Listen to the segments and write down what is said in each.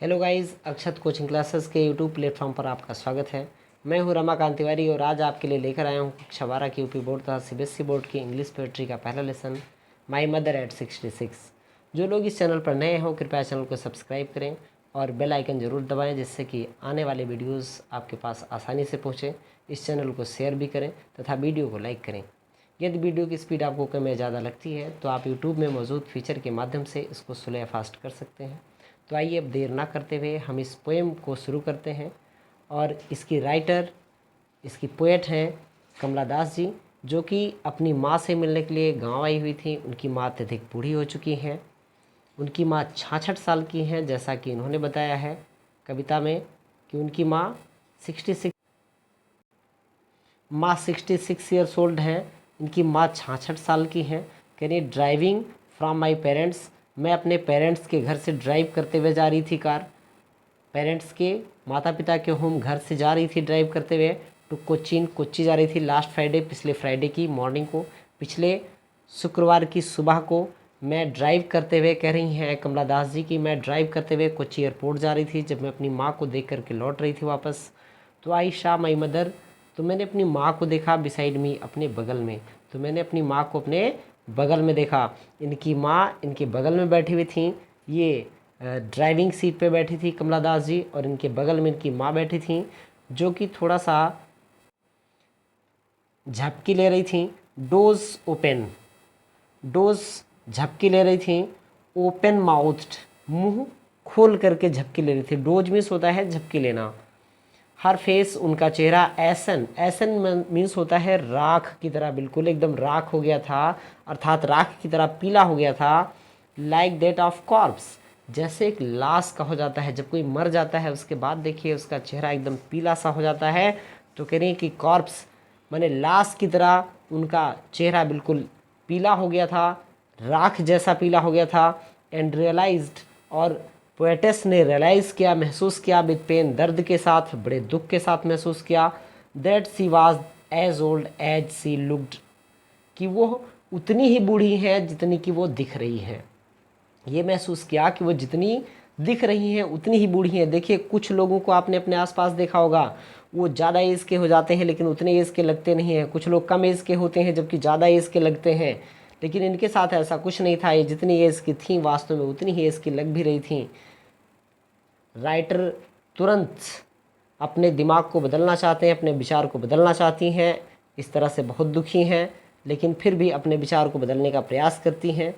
Hello guys, अक्षत coaching classes के YouTube platform पर आपका स्वागत है। मैं हूं रमाकांत तिवारी और आज आपके लिए लेकर आया हूं कक्षा 12 की यूपी बोर्ड तथा सीबीएसई बोर्ड की इंग्लिश पोएट्री का पहला लेसन माई मदर एट 66। जो लोग इस चैनल पर नए हों कृपया चैनल को सब्सक्राइब करें और बेल आइकन ज़रूर दबाएं जिससे कि आने वाले वीडियोज़ आपके पास आसानी से पहुँचे। इस चैनल को शेयर भी करें तथा वीडियो को लाइक करें। यदि वीडियो की स्पीड आपको कम या ज़्यादा लगती है तो आप यूट्यूब में मौजूद फीचर के माध्यम से इसको स्लो या फास्ट कर सकते हैं। तो आइए अब देर ना करते हुए हम इस पोएम को शुरू करते हैं। और इसकी राइटर, इसकी पोएट हैं कमला दास जी, जो कि अपनी माँ से मिलने के लिए गांव आई हुई थी। उनकी माँ अत्यधिक बूढ़ी हो चुकी हैं। उनकी माँ 66 साल की हैं, जैसा कि इन्होंने बताया है कविता में कि उनकी माँ 66 ईयर्स ओल्ड हैं। इनकी माँ 66 साल की हैं। कह रही ड्राइविंग फ्रॉम माई पेरेंट्स, मैं अपने पेरेंट्स के घर से ड्राइव करते हुए जा रही थी कार। पेरेंट्स के, माता पिता के होम घर से जा रही थी ड्राइव करते हुए टू कोच्चि जा रही थी लास्ट फ्राइडे, पिछले फ्राइडे की मॉर्निंग को, पिछले शुक्रवार की सुबह को मैं ड्राइव करते हुए, कह रही हैं कमला दास जी की, मैं ड्राइव करते हुए कोच्चि एयरपोर्ट जा रही थी जब मैं अपनी माँ को देख करके लौट रही थी वापस। तो आई शाह माई मदर, तो मैंने अपनी माँ को देखा बिसाइड मी, अपने बगल में। तो मैंने अपनी माँ को अपने बगल में देखा। इनकी माँ इनके बगल में बैठी हुई थी। ये ड्राइविंग सीट पे बैठी थी कमला दास जी और इनके बगल में इनकी माँ बैठी थी, जो कि थोड़ा सा झपकी ले रही थी। डोज ओपन, डोज झपकी ले रही थी। ओपन माउथ्ड, मुंह खोल करके झपकी ले रही थी। डोज मीन्स होता है झपकी लेना। हर फेस, उनका चेहरा, ऐसन, ऐसन मीन्स होता है राख की तरह, बिल्कुल एकदम राख हो गया था, अर्थात राख की तरह पीला हो गया था। लाइक दैट ऑफ कॉर्प्स, जैसे एक लाश का हो जाता है जब कोई मर जाता है, उसके बाद देखिए उसका चेहरा एकदम पीला सा हो जाता है। तो कह रही है कि कॉर्प्स माने लाश की तरह उनका चेहरा बिल्कुल पीला हो गया था, राख जैसा पीला हो गया था। एंड रियलाइज्ड, और पोएटेस ने रियलाइज़ किया, महसूस किया, विद पेन, दर्द के साथ, बड़े दुख के साथ महसूस किया, that she was as old as she looked, कि वो उतनी ही बूढ़ी है जितनी कि वो दिख रही है। ये महसूस किया कि वो जितनी दिख रही हैं उतनी ही बूढ़ी हैं। देखिए कुछ लोगों को आपने अपने आसपास देखा होगा, वो ज़्यादा एज के हो जाते हैं लेकिन उतने एज के लगते नहीं हैं। कुछ लोग कम एज के होते हैं जबकि ज़्यादा एज के लगते हैं, लेकिन इनके साथ ऐसा कुछ नहीं था। ये जितनी एज की थी वास्तव में उतनी ही एज की लग भी रही थी। राइटर तुरंत अपने दिमाग को बदलना चाहते हैं, अपने विचार को बदलना चाहती हैं। इस तरह से बहुत दुखी हैं लेकिन फिर भी अपने विचार को बदलने का प्रयास करती हैं।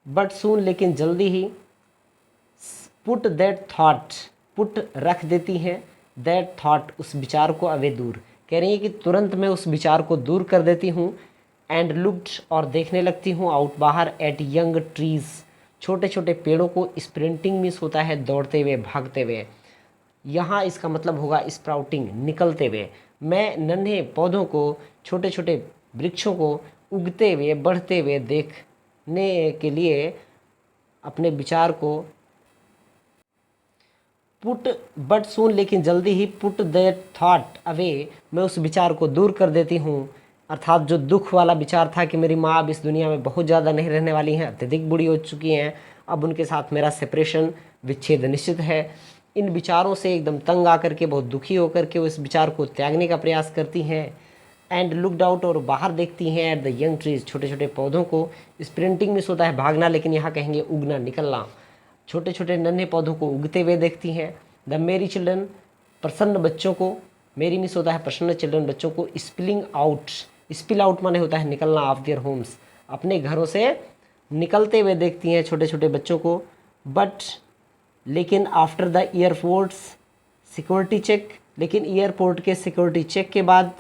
बट सून, लेकिन जल्दी ही, पुट दैट थाट, पुट रख देती हैं, दैट थाट उस विचार को अवे दूर। कह रही है कि तुरंत मैं उस विचार को दूर कर देती हूँ। एंड लुक्ड, और देखने लगती हूँ, आउट बाहर, एट यंग ट्रीज, छोटे छोटे पेड़ों को। स्प्रिंटिंग मीन्स होता है दौड़ते हुए, भागते हुए। यहाँ इसका मतलब होगा स्प्राउटिंग, निकलते हुए। मैं नन्हे पौधों को, छोटे छोटे वृक्षों को उगते हुए, बढ़ते हुए देखने के लिए अपने विचार को पुट, बट सुन, लेकिन जल्दी ही, पुट दैट थॉट अवे, मैं उस विचार को दूर कर देती हूँ। अर्थात जो दुख वाला विचार था कि मेरी माँ अब इस दुनिया में बहुत ज़्यादा नहीं रहने वाली हैं, अत्यधिक बूढ़ी हो चुकी हैं, अब उनके साथ मेरा सेपरेशन, विच्छेद निश्चित है। इन विचारों से एकदम तंग आकर के, बहुत दुखी होकर के वो इस विचार को त्यागने का प्रयास करती हैं। एंड लुकड आउट, और बाहर देखती हैं, एट द यंग ट्रीज, छोटे छोटे पौधों को। स्प्रिंटिंग में होता है भागना, लेकिन यहाँ कहेंगे उगना, निकलना। छोटे छोटे नन्हे पौधों को उगते हुए देखती हैं। द मेरी चिल्ड्रन, प्रसन्न बच्चों को, मेरी मिस होता है प्रसन्न चिल्ड्रन, बच्चों को। स्पिलिंग आउट, स्पिल आउट माने होता है निकलना, ऑफ देयर होम्स, अपने घरों से निकलते हुए देखती हैं छोटे छोटे बच्चों को। बट, लेकिन, after the airports security check, लेकिन एयरपोर्ट के सिक्योरिटी चेक के बाद,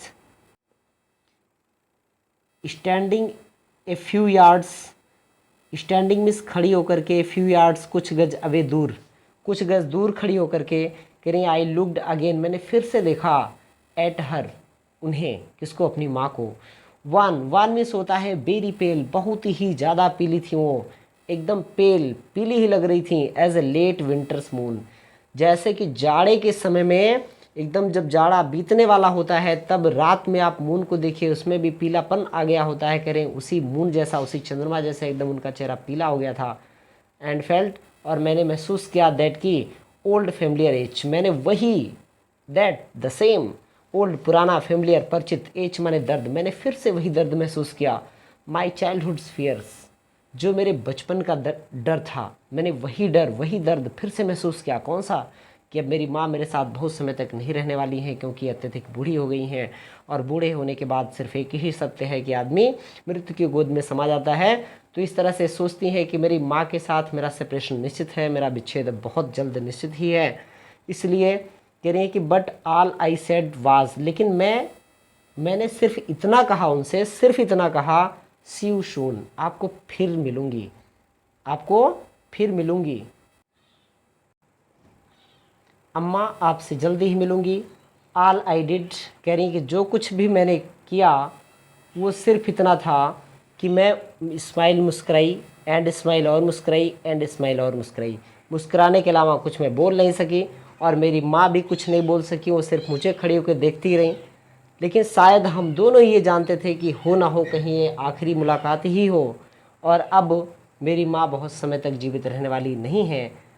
standing a few yards, standing means खड़ी होकर के, फ्यू यार्ड्स कुछ गज अवे दूर, कुछ गज दूर खड़ी होकर के। कह रही आई लुक्ड अगेन, मैंने फिर से देखा, एट हर, उन्हें, किसको, अपनी माँ को। वन मीन्स होता है वेरी पेल, बहुत ही ज़्यादा पीली थी वो, एकदम पेल, पीली ही लग रही थी। As a late winter's moon, जैसे कि जाड़े के समय में, एकदम जब जाड़ा बीतने वाला होता है तब रात में आप मून को देखिए, उसमें भी पीलापन आ गया होता है। कह रहे हैं उसी मून जैसा, उसी चंद्रमा जैसा एकदम उनका चेहरा पीला हो गया था। एंड फेल्ट, और मैंने महसूस किया दैट की ओल्ड फेमिलियर एज, मैंने वही दैट द सेम ओल्ड पुराना फेमिलियर परिचित, एज माने दर्द, मैंने फिर से वही दर्द महसूस किया। माई चाइल्डहुड फियर्स, जो मेरे बचपन का डर था, मैंने वही डर वही दर्द फिर से महसूस किया। कौन सा? कि अब मेरी माँ मेरे साथ बहुत समय तक नहीं रहने वाली हैं क्योंकि अत्यधिक बूढ़ी हो गई हैं, और बूढ़े होने के बाद सिर्फ एक ही सत्य है कि आदमी मृत्यु की गोद में समा जाता है। तो इस तरह से सोचती हैं कि मेरी माँ के साथ मेरा सेपरेशन निश्चित है, मेरा विच्छेद बहुत जल्द निश्चित ही है। इसलिए कह रही है कि but all I said was, लेकिन मैंने सिर्फ इतना कहा उनसे, सिर्फ इतना कहा, सी यू सून, आपको फिर मिलूंगी, आपको फिर मिलूंगी, अम्मा आपसे जल्दी ही मिलूंगी। ऑल आई डिड, कह रही कि जो कुछ भी मैंने किया वो सिर्फ इतना था कि मैं स्माइल मुस्कुराई, एंड स्माइल और मुस्कुराई, एंड स्माइल और मुस्कुराई, मुस्कुराने के अलावा कुछ मैं बोल नहीं सकी, और मेरी माँ भी कुछ नहीं बोल सकी, वो सिर्फ मुझे खड़ी होकर देखती रहीं। लेकिन शायद हम दोनों ये जानते थे कि हो ना हो कहीं ये आखिरी मुलाकात ही हो, और अब मेरी माँ बहुत समय तक जीवित रहने वाली नहीं है।